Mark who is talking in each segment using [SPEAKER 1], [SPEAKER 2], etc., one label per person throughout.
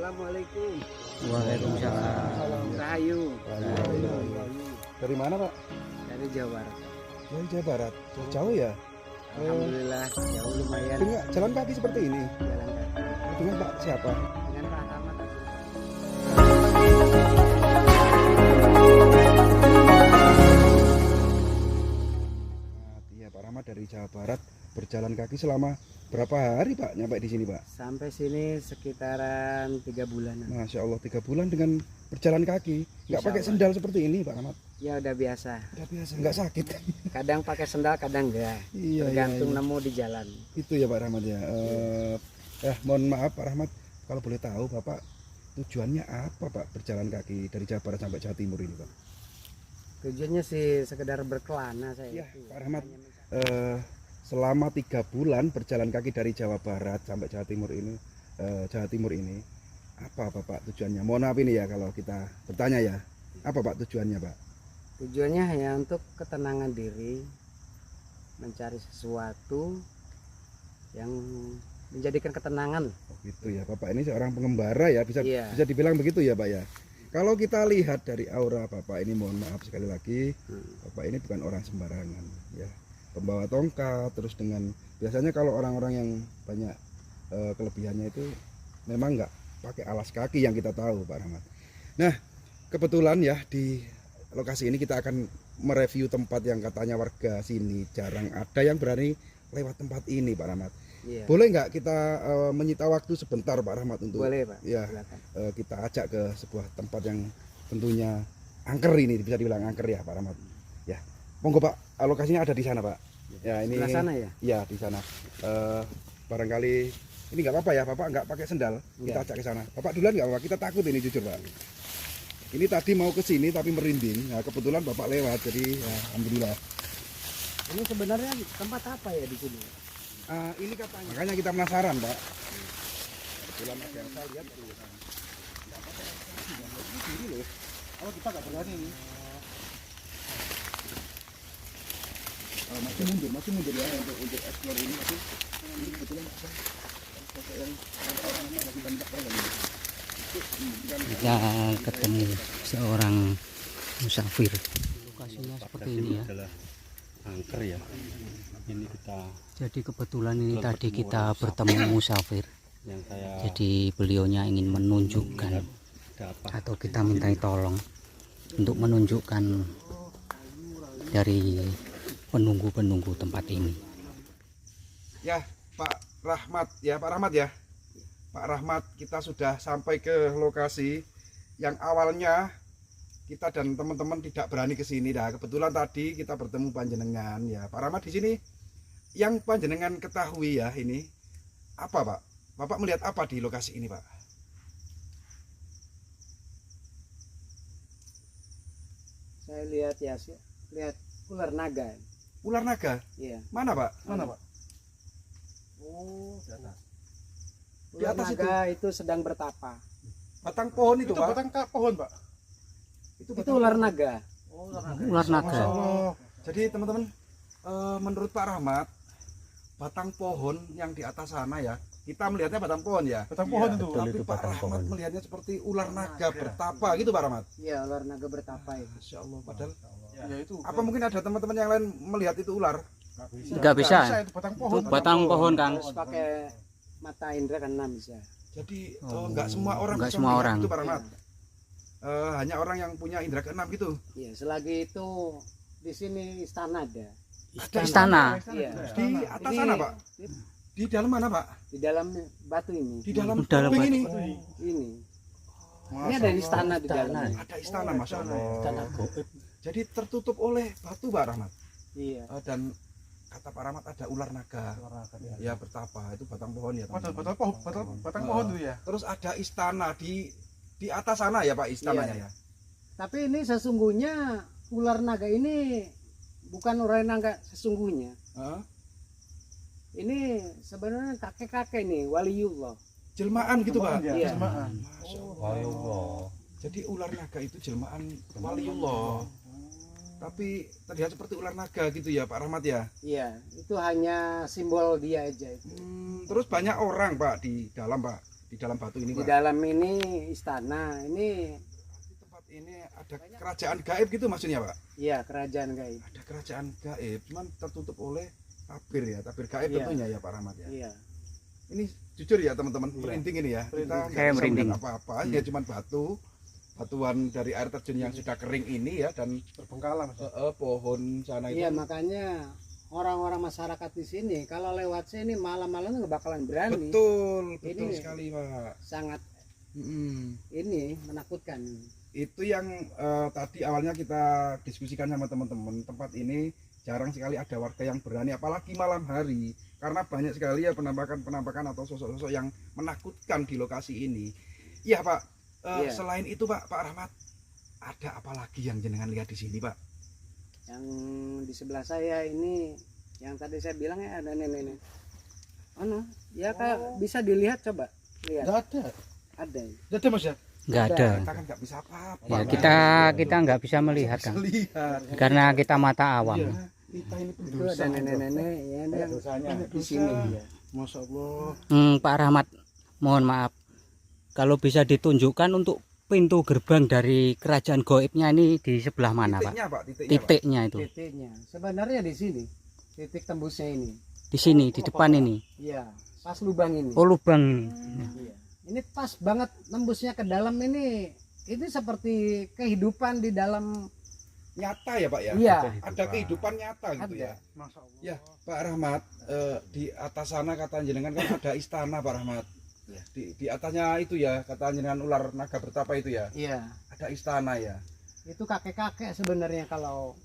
[SPEAKER 1] Assalamualaikum.
[SPEAKER 2] Waalaikumsalam.
[SPEAKER 1] Rahayu.
[SPEAKER 3] Dari mana Pak?
[SPEAKER 1] Dari Jawa Barat.
[SPEAKER 3] Dari Jawa Barat. Jauh ya?
[SPEAKER 1] Alhamdulillah jauh lumayan.
[SPEAKER 3] Dengan jalan kaki seperti ini.
[SPEAKER 1] Jalan kaki.
[SPEAKER 3] Dengan Pak siapa?
[SPEAKER 1] Dengan Pak Rahmat.
[SPEAKER 3] Iya Pak Rahmat dari Jawa Barat berjalan kaki selama berapa hari Pak nyampe di sini Pak?
[SPEAKER 1] Sampai sini sekitaran 3 bulanan.
[SPEAKER 3] Masya Allah 3 bulan dengan berjalan kaki, nggak
[SPEAKER 1] Insya
[SPEAKER 3] pakai
[SPEAKER 1] Allah.
[SPEAKER 3] sendal seperti ini Pak Rahmat?
[SPEAKER 1] Ya udah biasa.
[SPEAKER 3] Udah biasa, nggak sakit.
[SPEAKER 1] Kadang pakai sendal, kadang enggak.
[SPEAKER 3] Iya,
[SPEAKER 1] Tergantung
[SPEAKER 3] iya.
[SPEAKER 1] nemu di jalan.
[SPEAKER 3] Itu ya Pak Rahmat ya. Mohon maaf Pak Rahmat, kalau boleh tahu Bapak tujuannya apa Pak berjalan kaki dari Jawa Barat sampai Jawa Timur ini Pak?
[SPEAKER 1] Tujuannya sih sekedar berkelana saya.
[SPEAKER 3] Iya,
[SPEAKER 1] itu.
[SPEAKER 3] Pak Rahmat.
[SPEAKER 1] Hanya mencari-
[SPEAKER 3] Selama 3 bulan berjalan kaki dari Jawa Barat sampai Jawa Timur ini, apa Bapak tujuannya? Mohon maaf ini ya kalau kita bertanya ya, apa Pak tujuannya Pak?
[SPEAKER 1] Tujuannya hanya untuk ketenangan diri, mencari sesuatu yang menjadikan ketenangan.
[SPEAKER 3] Oh gitu ya, Bapak ini seorang pengembara ya, bisa
[SPEAKER 1] Iya.
[SPEAKER 3] bisa dibilang begitu ya Pak ya. Kalau kita lihat dari aura Bapak ini, mohon maaf sekali lagi, Bapak ini bukan orang sembarangan ya. Pembawa tongkat, terus dengan biasanya kalau orang-orang yang banyak kelebihannya itu memang nggak pakai alas kaki yang kita tahu Pak Rahmat. Nah kebetulan ya di lokasi ini kita akan mereview tempat yang katanya warga sini jarang ada yang berani lewat tempat ini Pak Rahmat.
[SPEAKER 1] Iya.
[SPEAKER 3] Boleh nggak kita menyita waktu sebentar Pak Rahmat untuk
[SPEAKER 1] Boleh Pak.
[SPEAKER 3] ya
[SPEAKER 1] Silakan.
[SPEAKER 3] kita ajak ke sebuah tempat yang tentunya angker ini, bisa dibilang angker ya Pak Rahmat. Ya, monggo Pak, lokasinya ada di sana Pak. Ya ini.
[SPEAKER 1] Sebelah sana ya.
[SPEAKER 3] Ya di sana. Barangkali ini nggak apa-apa ya, Bapak nggak pakai sendal, kita
[SPEAKER 1] Nggak.
[SPEAKER 3] ajak ke sana. Bapak duluan nggak apa-apa, kita takut ini jujur Pak. Ini tadi mau ke sini tapi merinding. Nah, kebetulan Bapak lewat, jadi ya, alhamdulillah.
[SPEAKER 1] Ini sebenarnya tempat apa ya di sini?
[SPEAKER 3] Ini katanya. Makanya kita penasaran Pak. Kebetulan ada yang saya lihat dari sana. Nggak apa-apa, ini sini loh. Kalau kita nggak berani ini. Masih mundur ya untuk explore ini. Tapi ini kebetulan ada sosok yang lagi banyak orang.
[SPEAKER 2] Kita ketemu seorang musafir. Lokasinya seperti ini ya.
[SPEAKER 4] Adalah angker ya. Ini kita
[SPEAKER 2] Jadi kebetulan ini tadi kita bertemu musafir.
[SPEAKER 4] yang saya
[SPEAKER 2] Jadi beliaunya ingin menunjukkan
[SPEAKER 4] ada apa
[SPEAKER 2] atau kita mintai tolong untuk menunjukkan dari penunggu-penunggu tempat ini.
[SPEAKER 3] Ya Pak Rahmat ya, Pak Rahmat ya. Pak Rahmat, kita sudah sampai ke lokasi yang awalnya kita dan teman-teman tidak berani ke sini. Nah, kebetulan tadi kita bertemu panjenengan ya. Pak Rahmat di sini yang panjenengan ketahui ya ini apa Pak? Bapak melihat apa di lokasi ini Pak?
[SPEAKER 1] Saya lihat ya, lihat ular naga.
[SPEAKER 3] Ular naga.
[SPEAKER 1] Iya.
[SPEAKER 3] Mana Pak? Mana Pak?
[SPEAKER 1] Oh,
[SPEAKER 3] Di
[SPEAKER 1] ular
[SPEAKER 3] atas
[SPEAKER 1] naga itu sedang bertapa.
[SPEAKER 3] Batang pohon itu, Pak.
[SPEAKER 5] batang pohon Pak.
[SPEAKER 1] Itu ular naga.
[SPEAKER 2] Ular
[SPEAKER 3] Masya
[SPEAKER 2] naga.
[SPEAKER 3] Allah. Jadi teman-teman, menurut Pak Rahmat, batang pohon yang di atas sana ya, kita melihatnya batang pohon ya.
[SPEAKER 5] Batang pohon
[SPEAKER 3] Iya,
[SPEAKER 5] itu.
[SPEAKER 3] Tapi Pak Rahmat melihatnya seperti ular naga bertapa gitu Pak Rahmat.
[SPEAKER 1] Iya, ular naga bertapa itu.
[SPEAKER 3] Masya Allah. Padahal
[SPEAKER 5] Ya itu.
[SPEAKER 3] apa mungkin ada teman-teman yang lain melihat itu ular?
[SPEAKER 2] Nggak bisa.
[SPEAKER 5] Itu batang pohon.
[SPEAKER 2] Itu batang pohon Kang.
[SPEAKER 1] Harus pakai mata indra kan bisa.
[SPEAKER 3] Jadi nggak semua orang
[SPEAKER 2] nggak
[SPEAKER 3] bisa
[SPEAKER 2] semua
[SPEAKER 3] melihat
[SPEAKER 2] orang.
[SPEAKER 3] itu Pak Rahmat. Hanya orang yang punya indera keenam gitu.
[SPEAKER 1] Iya, selagi itu di sini istana ada.
[SPEAKER 2] Istana.
[SPEAKER 1] Iya.
[SPEAKER 3] Di atas
[SPEAKER 1] Ini
[SPEAKER 3] sana Pak. Di dalam mana Pak?
[SPEAKER 1] di dalam batu ini.
[SPEAKER 3] Di dalam
[SPEAKER 2] Dalam
[SPEAKER 3] tebing
[SPEAKER 2] batu.
[SPEAKER 3] ini.
[SPEAKER 1] Ini.
[SPEAKER 3] Masya
[SPEAKER 1] Ini ada
[SPEAKER 3] Allah.
[SPEAKER 1] istana di dalam.
[SPEAKER 3] Ada istana Masya Allah. Jadi tertutup oleh batu Pak Rahmat.
[SPEAKER 1] Iya.
[SPEAKER 3] Dan kata Pak Rahmat ada ular naga. Ya bertapa, itu batang pohon ya
[SPEAKER 5] Batang
[SPEAKER 3] teman-teman.
[SPEAKER 5] batang pohon itu ya.
[SPEAKER 3] Terus ada istana di atas sana ya Pak istananya
[SPEAKER 1] Iya.
[SPEAKER 3] ya.
[SPEAKER 1] Tapi ini sesungguhnya ular naga ini bukan ular naga sesungguhnya.
[SPEAKER 3] Hah?
[SPEAKER 1] Ini sebenarnya kakek-kakek nih, waliullah.
[SPEAKER 3] Jelmaan gitu Pak.
[SPEAKER 1] Iya.
[SPEAKER 5] Jelmaan.
[SPEAKER 3] Masya Allah. Jadi ular naga itu jelmaan waliullah. Tapi terlihat seperti ular naga gitu ya Pak Rahmat ya.
[SPEAKER 1] Iya, itu hanya simbol dia aja itu.
[SPEAKER 3] Terus banyak orang Pak di dalam Pak. di dalam batu ini,
[SPEAKER 1] Di
[SPEAKER 3] Pak.
[SPEAKER 1] dalam ini istana, ini
[SPEAKER 3] Di tempat ini ada kerajaan gaib gitu maksudnya, Pak.
[SPEAKER 1] iya kerajaan gaib.
[SPEAKER 3] Ada kerajaan gaib, cuman tertutup oleh tabir ya, tabir gaib
[SPEAKER 1] Iya.
[SPEAKER 3] tentunya ya Pak Rahmat ya.
[SPEAKER 1] Iya.
[SPEAKER 3] Ini jujur ya teman-teman, merinding ini ya. Kita nggak
[SPEAKER 2] Kayak
[SPEAKER 3] bisa
[SPEAKER 2] merinding.
[SPEAKER 3] melihat apa-apa, ya cuman batuan dari air terjun yang sudah kering ini ya, dan
[SPEAKER 5] Terbengkalai Mas.
[SPEAKER 3] pohon sana itu.
[SPEAKER 1] Iya, makanya orang-orang masyarakat di sini kalau lewat sini malam-malam nggak bakalan berani.
[SPEAKER 3] Betul
[SPEAKER 1] Ini-
[SPEAKER 3] sekali Pak.
[SPEAKER 1] Sangat
[SPEAKER 3] Mm-mm.
[SPEAKER 1] ini menakutkan.
[SPEAKER 3] Itu yang tadi awalnya kita diskusikan sama teman-teman. Tempat ini jarang sekali ada warga yang berani, apalagi malam hari, karena banyak sekali ya penampakan atau sosok-sosok yang menakutkan di lokasi ini. Iya Pak.
[SPEAKER 1] Iya.
[SPEAKER 3] Selain itu Pak Rahmat, ada apa lagi yang jenengan lihat di sini Pak?
[SPEAKER 1] Yang di sebelah saya ini yang tadi saya bilang ya ada nenek-nenek. Mana? Ya Kak, bisa dilihat coba. Lihat.
[SPEAKER 5] Nggak ada.
[SPEAKER 1] Ada.
[SPEAKER 5] Nggak ada Mas ya?
[SPEAKER 2] Nggak ada.
[SPEAKER 3] Kita kan nggak bisa apa-apa.
[SPEAKER 2] Ya,
[SPEAKER 3] Pak.
[SPEAKER 2] kita nggak bisa melihat kan,
[SPEAKER 3] lihat.
[SPEAKER 2] karena kita mata awam.
[SPEAKER 3] Iya, kita ini
[SPEAKER 1] Itu
[SPEAKER 3] pendosa.
[SPEAKER 1] ada nenek-nenek ya yang
[SPEAKER 5] Dosanya.
[SPEAKER 1] di sini ya.
[SPEAKER 5] Masya Allah.
[SPEAKER 2] Pak Rahmat, mohon maaf, kalau bisa ditunjukkan untuk pintu gerbang dari kerajaan goibnya ini di sebelah mana Pak?
[SPEAKER 3] Titiknya Pak, titiknya Pak.
[SPEAKER 2] Titiknya itu
[SPEAKER 1] Titiknya. Sebenarnya di sini. Titik tembusnya ini.
[SPEAKER 2] di sini, di depan ini.
[SPEAKER 1] Iya, pas lubang ini.
[SPEAKER 2] Oh, lubang.
[SPEAKER 1] Iya. Ini pas banget nembusnya ke dalam ini. Ini seperti kehidupan di dalam.
[SPEAKER 3] Nyata ya Pak ya?
[SPEAKER 1] Iya.
[SPEAKER 3] Ada kehidupan nyata gitu
[SPEAKER 1] Ada.
[SPEAKER 3] ya.
[SPEAKER 5] Masya Allah.
[SPEAKER 3] Ya Pak Rahmat, di atas sana kata jenengan kan ada istana Pak Rahmat. Di atasnya itu ya, kata jenengan ular naga bertapa itu ya.
[SPEAKER 1] Iya.
[SPEAKER 3] Ada istana ya.
[SPEAKER 1] Itu kakek-kakek sebenarnya kalau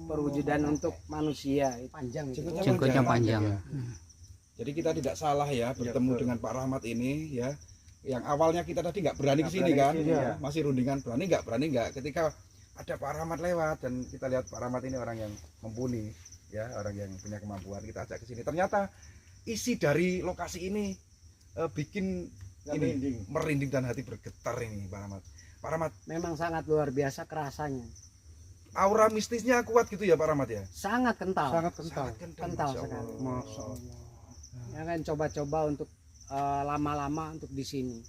[SPEAKER 1] perwujudan untuk manusia itu panjang itu.
[SPEAKER 2] Jenggotnya panjang.
[SPEAKER 3] Ya. Jadi kita tidak salah ya bertemu dengan Pak Rahmat ini ya. Yang awalnya kita tadi nggak berani ke sini kan,
[SPEAKER 5] kesini, ya.
[SPEAKER 3] masih rundingan, berani nggak. Ketika ada Pak Rahmat lewat dan kita lihat Pak Rahmat ini orang yang mumpuni, ya orang yang punya kemampuan, kita ajak ke sini. Ternyata isi dari lokasi ini bikin ini merinding dan hati bergetar ini Pak Rahmat. Pak Rahmat,
[SPEAKER 1] Memang sangat luar biasa kerasanya.
[SPEAKER 3] aura mistisnya kuat gitu ya Pak Rahmat ya.
[SPEAKER 1] Sangat kental.
[SPEAKER 5] Sangat kental.
[SPEAKER 3] Sangat
[SPEAKER 1] Kental
[SPEAKER 3] Masya
[SPEAKER 1] sekali.
[SPEAKER 3] Allah.
[SPEAKER 5] Masya Allah.
[SPEAKER 1] Ya kan coba-coba untuk lama-lama untuk di sini.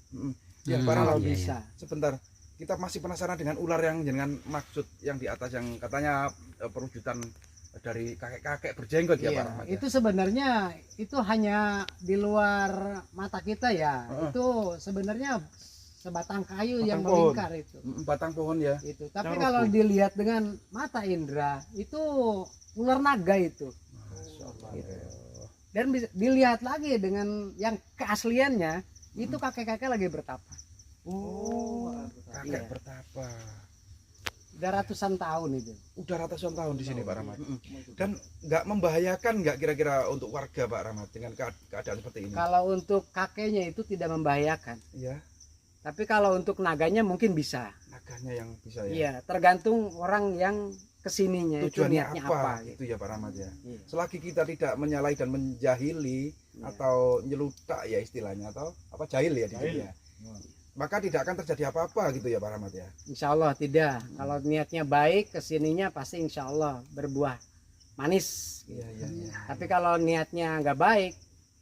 [SPEAKER 3] Ya,
[SPEAKER 2] Hmm,
[SPEAKER 3] Pak Rahmat,
[SPEAKER 1] Kalau
[SPEAKER 2] iya,
[SPEAKER 1] bisa.
[SPEAKER 3] sebentar. Kita masih penasaran dengan ular yang dengan maksud yang di atas yang katanya perwujudan dari kakek-kakek berjenggot ya Pak
[SPEAKER 1] Iya,
[SPEAKER 3] Rahmat. Ya?
[SPEAKER 1] itu sebenarnya itu hanya di luar mata kita ya. Itu sebenarnya sebatang kayu yang
[SPEAKER 5] Batang pohon.
[SPEAKER 1] melingkar itu.
[SPEAKER 3] Batang pohon ya.
[SPEAKER 1] Itu. Tapi
[SPEAKER 5] Yang
[SPEAKER 1] kalau
[SPEAKER 5] rubuh.
[SPEAKER 1] dilihat dengan mata indera itu ular naga itu. Gitu. Dan bisa dilihat lagi dengan yang keasliannya itu kakek-kakek lagi bertapa.
[SPEAKER 3] Oh, kakek
[SPEAKER 1] Iya.
[SPEAKER 3] bertapa.
[SPEAKER 1] Udah ratusan tahun itu.
[SPEAKER 3] Udah ratusan tahun di sini Pak Rahmat. Dan nggak membahayakan nggak kira-kira untuk warga Pak Rahmat dengan keadaan seperti ini?
[SPEAKER 1] Kalau untuk kakeknya itu tidak membahayakan.
[SPEAKER 3] Iya,
[SPEAKER 1] Tapi kalau untuk naganya mungkin bisa.
[SPEAKER 3] naganya yang bisa ya.
[SPEAKER 1] Iya, tergantung orang yang kesininya itu
[SPEAKER 3] Tujuannya
[SPEAKER 1] niatnya
[SPEAKER 3] apa?
[SPEAKER 1] apa.
[SPEAKER 3] Itu ya Pak Rahmat ya.
[SPEAKER 1] Iya.
[SPEAKER 3] Selagi kita tidak menyalahi dan menjahili
[SPEAKER 1] Iya.
[SPEAKER 3] atau nyelutak ya istilahnya, atau apa jahil ya di
[SPEAKER 5] Jahil.
[SPEAKER 3] sini ya. Maka tidak akan terjadi apa-apa gitu ya Pak Rahmat ya.
[SPEAKER 1] Insya Allah tidak. Kalau niatnya baik, kesininya pasti insya Allah berbuah manis.
[SPEAKER 3] Iya, iya, iya.
[SPEAKER 1] Tapi kalau niatnya nggak baik,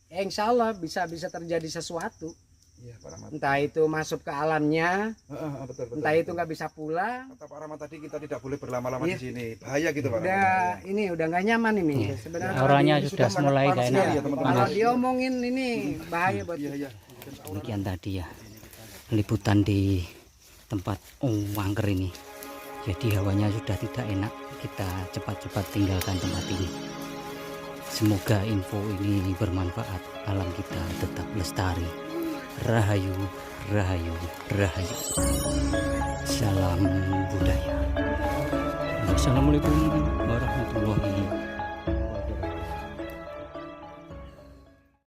[SPEAKER 1] ya insya Allah bisa terjadi sesuatu.
[SPEAKER 3] Iya Pak Rahmat.
[SPEAKER 1] Entah itu masuk ke alamnya,
[SPEAKER 3] Betul, betul.
[SPEAKER 1] entah itu nggak bisa pulang.
[SPEAKER 3] Kata Pak Rahmat tadi kita tidak boleh berlama-lama
[SPEAKER 1] Iya.
[SPEAKER 3] di sini. Bahaya gitu Pak Rahmat.
[SPEAKER 1] Udah
[SPEAKER 3] ya.
[SPEAKER 1] ini udah nggak nyaman ini.
[SPEAKER 2] Iya.
[SPEAKER 1] Sebenarnya
[SPEAKER 2] Auranya
[SPEAKER 3] Ini
[SPEAKER 2] sudah
[SPEAKER 3] sangat
[SPEAKER 2] mulai
[SPEAKER 3] panas
[SPEAKER 2] gak
[SPEAKER 3] sekali
[SPEAKER 2] enak.
[SPEAKER 3] ya, teman-teman.
[SPEAKER 1] kalau
[SPEAKER 2] Panas.
[SPEAKER 1] diomongin ini bahaya buat
[SPEAKER 3] Iya,
[SPEAKER 1] kita.
[SPEAKER 3] iya.
[SPEAKER 2] Demikian tadi ya liputan di tempat angker ini. Jadi hawanya sudah tidak enak, kita cepat-cepat tinggalkan tempat ini. Semoga info ini bermanfaat, alam kita tetap lestari. Rahayu, rahayu, rahayu. Salam budaya. Wassalamualaikum warahmatullahi